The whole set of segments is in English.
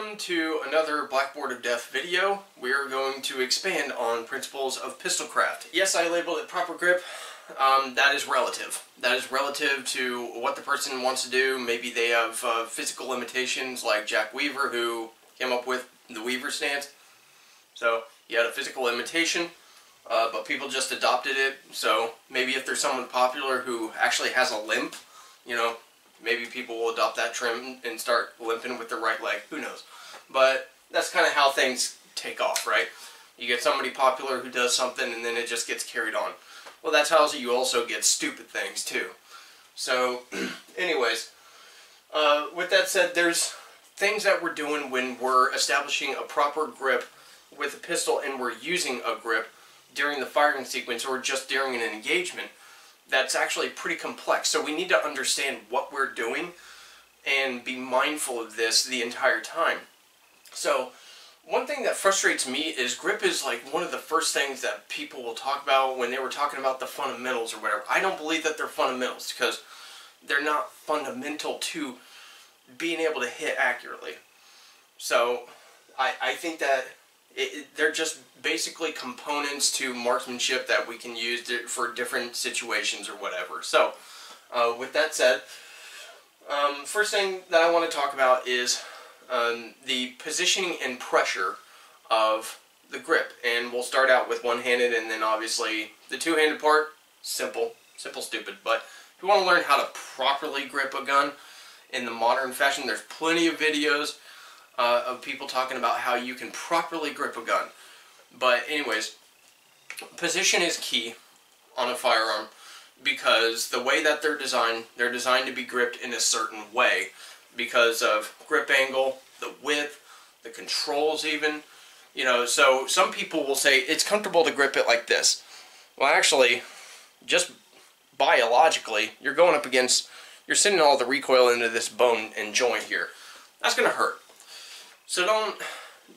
Welcome to another Blackboard of Death video. We are going to expand on principles of Pistolcraft. Yes, I labeled it proper grip. That is relative. That is relative to what the person wants to do. Maybe they have physical limitations like Jack Weaver, who came up with the Weaver stance. So he had a physical limitation, but people just adopted it. So maybe if there's someone popular who actually has a limp, you know, maybe people will adopt that trim and start limping with their right leg. Who knows? But that's kind of how things take off, right? You get somebody popular who does something and then it just gets carried on. Well, that's how you also get stupid things too. So, anyways, with that said, there's things that we're doing when we're establishing a proper grip with a pistol and we're using a grip during the firing sequence or just during an engagement. That's actually pretty complex. So we need to understand what we're doing and be mindful of this the entire time. So one thing that frustrates me is grip is like one of the first things that people will talk about when they were talking about the fundamentals or whatever. I don't believe that they're fundamentals because they're not fundamental to being able to hit accurately. So I think that they're just basically components to marksmanship that we can use for different situations or whatever. So, with that said, first thing that I want to talk about is the positioning and pressure of the grip. And we'll start out with one-handed and then obviously the two-handed part, simple, stupid. But if you want to learn how to properly grip a gun in the modern fashion, there's plenty of videos of people talking about how you can properly grip a gun. But anyways, position is key on a firearm because the way that they're designed to be gripped in a certain way because of grip angle, the width, the controls even. You know, so some people will say it's comfortable to grip it like this. Well, actually, just biologically, you're going up against, you're sending all the recoil into this bone and joint here. That's going to hurt. So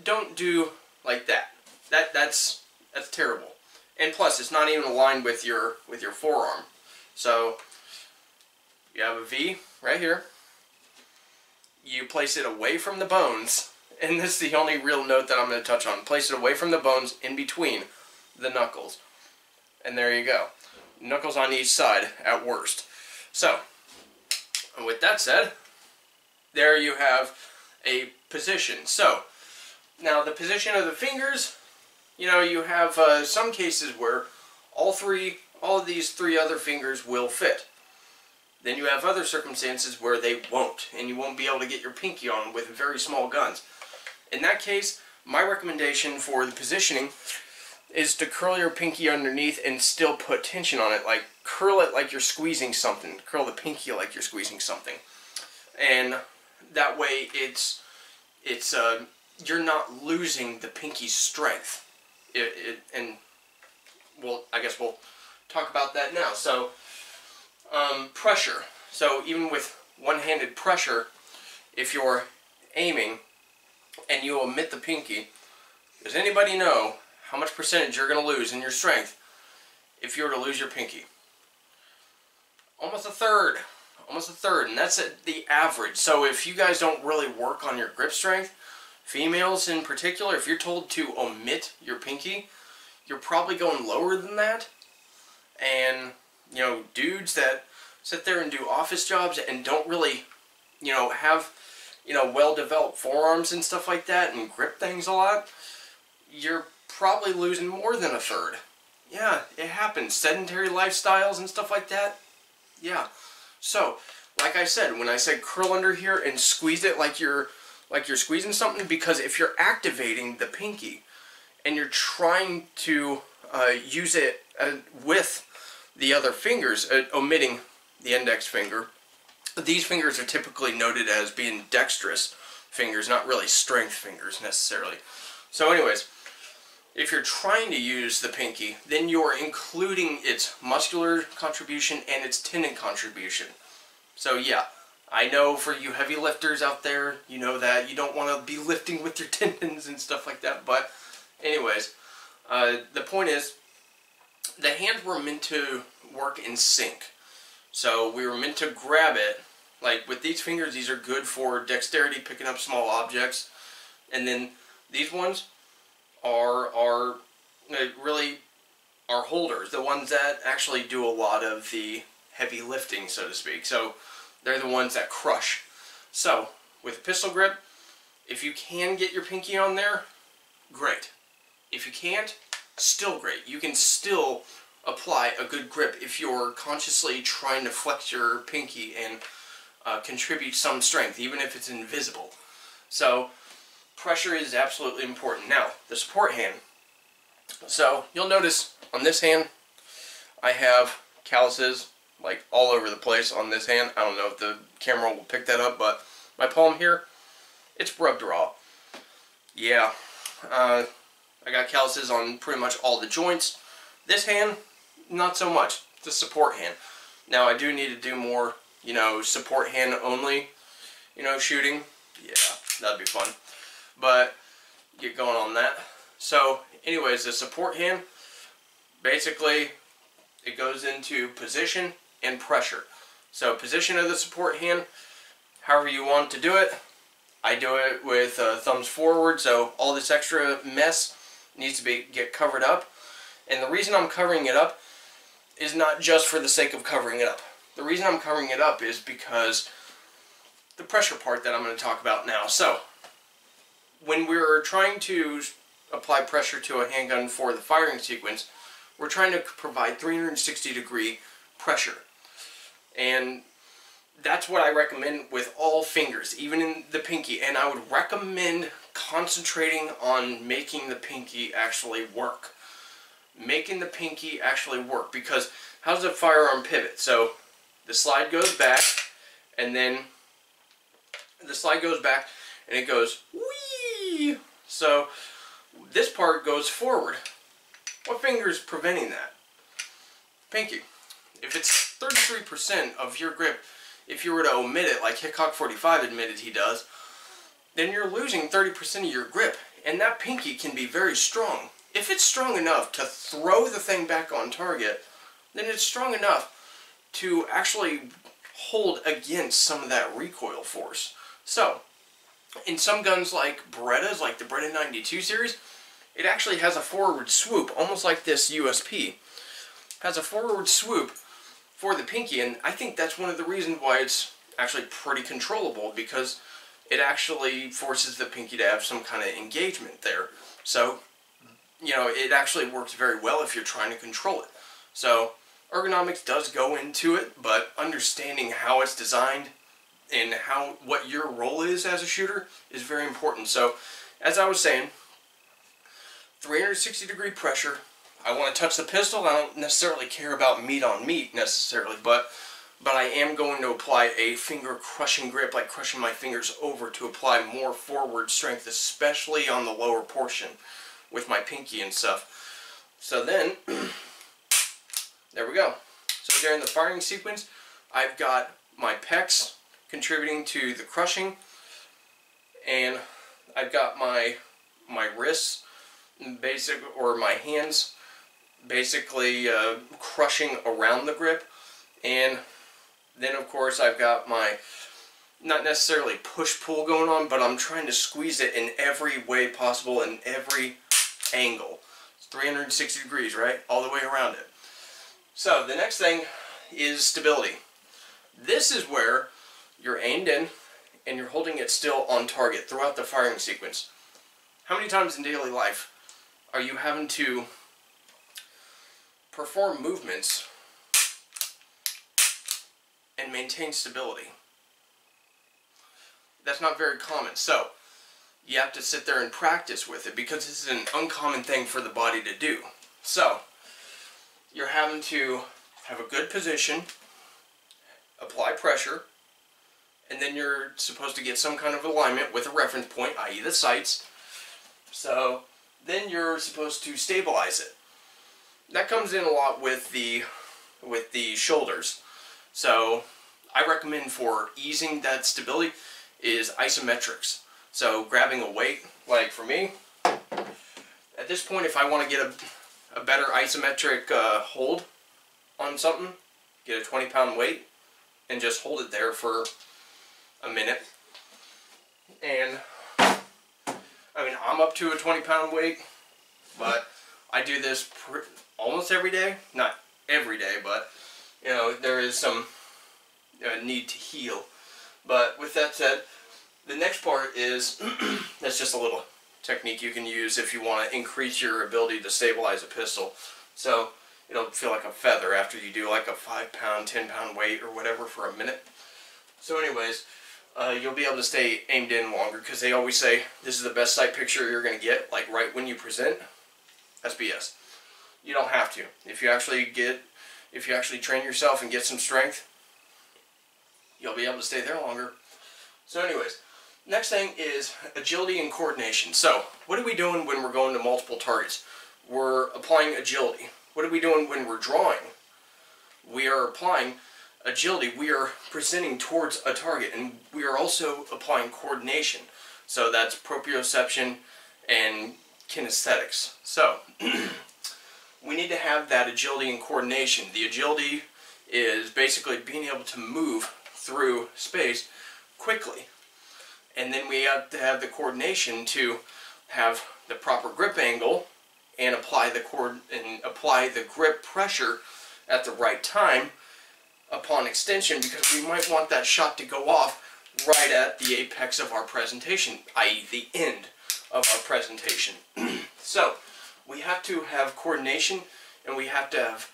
don't do like that. That's terrible. And plus, it's not even aligned with your forearm. So you have a V right here. You place it away from the bones, and this is the only real note that I'm going to touch on. Place it away from the bones in between the knuckles. And there you go. Knuckles on each side at worst. So, with that said, there you have a position. So, now the position of the fingers, you know, you have some cases where all of these three other fingers will fit. Then you have other circumstances where they won't, and you won't be able to get your pinky on with very small guns. In that case, my recommendation for the positioning is to curl your pinky underneath and still put tension on it. Like, curl it like you're squeezing something. Curl the pinky like you're squeezing something. And that way you're not losing the pinky's strength. And I guess we'll talk about that now. So, pressure. So even with one-handed pressure, if you're aiming and you omit the pinky, does anybody know how much percentage you're going to lose in your strength if you were to lose your pinky? Almost a third. Almost a third, and that's at the average. So if you guys don't really work on your grip strength, females in particular, if you're told to omit your pinky, you're probably going lower than that. And, you know, dudes that sit there and do office jobs and don't really, you know, have, you know, well-developed forearms and stuff like that and grip things a lot, you're probably losing more than a third. Yeah, it happens. Sedentary lifestyles and stuff like that. Yeah. So, like I said, when I said curl under here and squeeze it like you're squeezing something, because if you're activating the pinky and you're trying to use it with the other fingers, omitting the index finger, these fingers are typically noted as being dexterous fingers, not really strength fingers necessarily. So anyways, if you're trying to use the pinky, then you're including its muscular contribution and its tendon contribution. So yeah, I know for you heavy lifters out there, you know that you don't want to be lifting with your tendons and stuff like that. But anyways, the point is, the hands were meant to work in sync. So we were meant to grab it. Like with these fingers, these are good for dexterity, picking up small objects. And then these ones are really are holders, the ones that actually do a lot of the heavy lifting, so to speak. So they're the ones that crush. So with a pistol grip, if you can get your pinky on there, great. If you can't, still great. You can still apply a good grip if you're consciously trying to flex your pinky and contribute some strength, even if it's invisible. So pressure is absolutely important. Now, the support hand. So you'll notice on this hand, I have calluses like all over the place on this hand. I don't know if the camera will pick that up, but my palm here, it's rubbed raw. Yeah, I got calluses on pretty much all the joints. This hand, not so much. It's a support hand. Now I do need to do more, you know, support hand only, you know, shooting. Yeah, that'd be fun. But get going on that. So anyways, the support hand, basically it goes into position and pressure. So position of the support hand, however you want to do it. I do it with thumbs forward, so all this extra mess needs to get covered up. And the reason I'm covering it up is not just for the sake of covering it up. The reason I'm covering it up is because the pressure part that I'm going to talk about now. So when we're trying to apply pressure to a handgun for the firing sequence, we're trying to provide 360-degree pressure. And that's what I recommend with all fingers, even in the pinky. And I would recommend concentrating on making the pinky actually work. Making the pinky actually work, because how does a firearm pivot? So the slide goes back, and then the slide goes back, and it goes whee. So this part goes forward. What finger is preventing that? Pinky. If it's 33% of your grip, if you were to omit it, like Hickok 45 admitted he does, then you're losing 30% of your grip, and that pinky can be very strong. If it's strong enough to throw the thing back on target, then it's strong enough to actually hold against some of that recoil force. So, in some guns like Berettas, like the Beretta 92 series, it actually has a forward swoop, almost like this USP. Has a forward swoop for the pinky, and I think that's one of the reasons why it's actually pretty controllable, because it actually forces the pinky to have some kind of engagement there. So, you know, it actually works very well if you're trying to control it. So, ergonomics does go into it, but understanding how it's designed and what your role is as a shooter is very important. So, as I was saying, 360-degree pressure. I want to touch the pistol. I don't necessarily care about meat on meat necessarily, but I am going to apply a finger crushing grip, like crushing my fingers over to apply more forward strength, especially on the lower portion with my pinky and stuff. So then, there we go. So during the firing sequence, I've got my pecs contributing to the crushing, and I've got my wrists, or my hands, basically crushing around the grip. And then of course I've got my, not necessarily push-pull going on, but I'm trying to squeeze it in every way possible, in every angle. It's 360 degrees, right? All the way around it. So the next thing is stability. This is where you're aimed in and you're holding it still on target throughout the firing sequence. How many times in daily life are you having to perform movements and maintain stability? That's not very common. So you have to sit there and practice with it, because this is an uncommon thing for the body to do. So you're having to have a good position, apply pressure, and then you're supposed to get some kind of alignment with a reference point, i.e. the sights. So then you're supposed to stabilize it. That comes in a lot with the shoulders. So I recommend, for easing that stability, is isometrics. So grabbing a weight, like for me, at this point, if I want to get a better isometric hold on something, get a 20-pound weight and just hold it there for a minute. And I'm up to a 20-pound weight, but I do this almost every day. Not every day, but you know, there is some need to heal. But with that said, the next part is, that's just a little technique you can use if you want to increase your ability to stabilize a pistol. So it'll feel like a feather after you do like a 5-pound, 10-pound weight or whatever for a minute. So anyways, you'll be able to stay aimed in longer, because they always say this is the best sight picture you're going to get, like right when you present. That's BS. You don't have to. If you actually train yourself and get some strength, you'll be able to stay there longer. So anyways, next thing is agility and coordination. So what are we doing when we're going to multiple targets? We're applying agility. What are we doing when we're drawing? We are applying agility. We are presenting towards a target, and we are also applying coordination. So that's proprioception and kinesthetics. So we need to have that agility and coordination. The agility is basically being able to move through space quickly, and then we have to have the coordination to have the proper grip angle and apply the grip pressure at the right time upon extension, because we might want that shot to go off right at the apex of our presentation, i.e. the end of our presentation. So we have to have coordination, and we have to have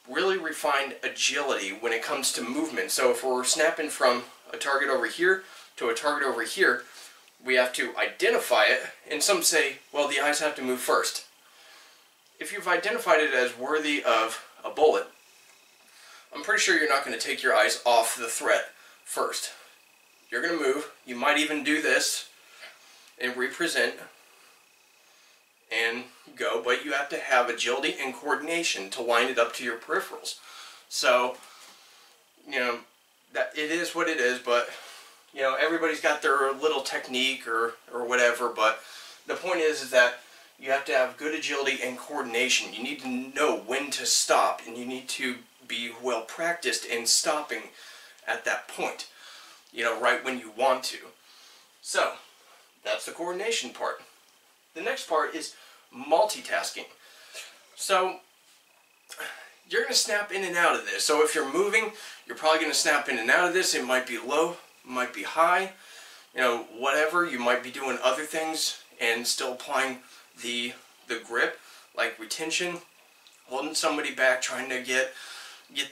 really refined agility when it comes to movement. So if we're snapping from a target over here to a target over here, we have to identify it, and some say, well, the eyes have to move first. If you've identified it as worthy of a bullet, I'm pretty sure you're not going to take your eyes off the threat first. You're going to move. You might even do this and represent and go, but you have to have agility and coordination to line it up to your peripherals. So, you know, that it is what it is, but you know, everybody's got their little technique or whatever, but the point is that you have to have good agility and coordination. You need to know when to stop, and you need to be well practiced in stopping at that point, you know, right when you want to. So that's the coordination part. The next part is multitasking. So you're going to snap in and out of this. So if you're moving, you're probably going to snap in and out of this. It might be low, it might be high, you know, whatever. You might be doing other things and still applying the grip, like retention, holding somebody back, trying to get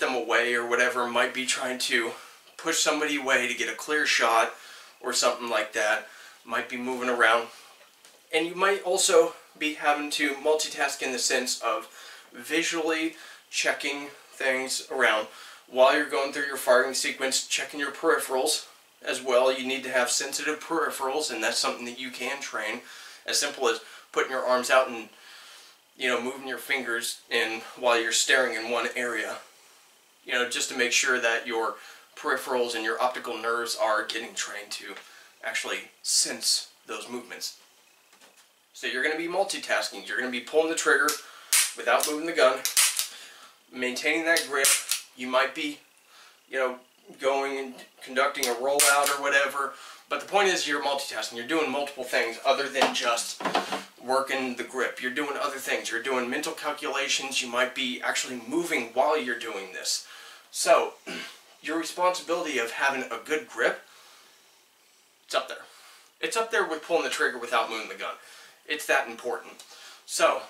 them away or whatever. Might be trying to push somebody away to get a clear shot or something like that. Might be moving around. And you might also be having to multitask in the sense of visually checking things around while you're going through your firing sequence, checking your peripherals as well. You need to have sensitive peripherals, and that's something that you can train. As simple as putting your arms out and, you know, moving your fingers in while you're staring in one area. You know, just to make sure that your peripherals and your optical nerves are getting trained to actually sense those movements. So you're going to be multitasking. You're going to be pulling the trigger without moving the gun, maintaining that grip. You might be, you know, going and conducting a rollout or whatever. But the point is, you're multitasking. You're doing multiple things other than just working the grip. You're doing other things. You're doing mental calculations. You might be actually moving while you're doing this. So your responsibility of having a good grip, it's up there. It's up there with pulling the trigger without moving the gun. It's that important. So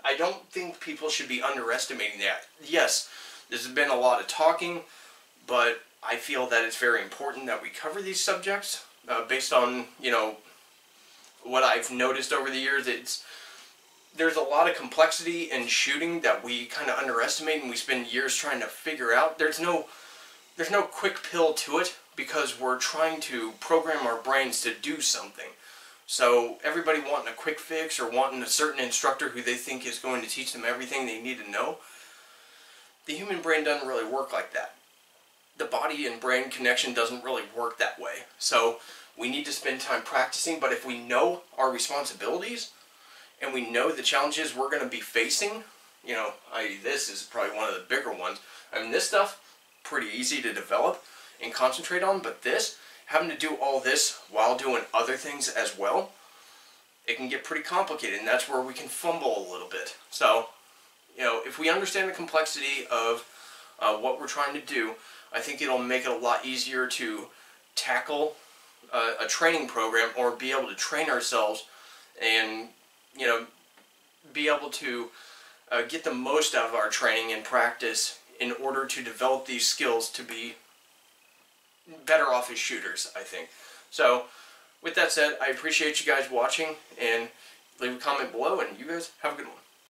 I don't think people should be underestimating that. Yes, there's been a lot of talking, but I feel that it's very important that we cover these subjects based on, you know, what I've noticed over the years. There's a lot of complexity in shooting that we kind of underestimate, and we spend years trying to figure out. There's no quick pill to it, because we're trying to program our brains to do something. So everybody wanting a quick fix or wanting a certain instructor who they think is going to teach them everything they need to know, the human brain doesn't really work like that. The body and brain connection doesn't really work that way. So we need to spend time practicing, but if we know our responsibilities and we know the challenges we're going to be facing, you know, this is probably one of the bigger ones. I mean, this stuff, pretty easy to develop and concentrate on, but this, having to do all this while doing other things as well, it can get pretty complicated, and that's where we can fumble a little bit. So, you know, if we understand the complexity of what we're trying to do, I think it'll make it a lot easier to tackle a training program, or be able to train ourselves and, you know, be able to get the most out of our training and practice in order to develop these skills to be better off as shooters, I think. So, with that said, I appreciate you guys watching, and leave a comment below, and you guys have a good one.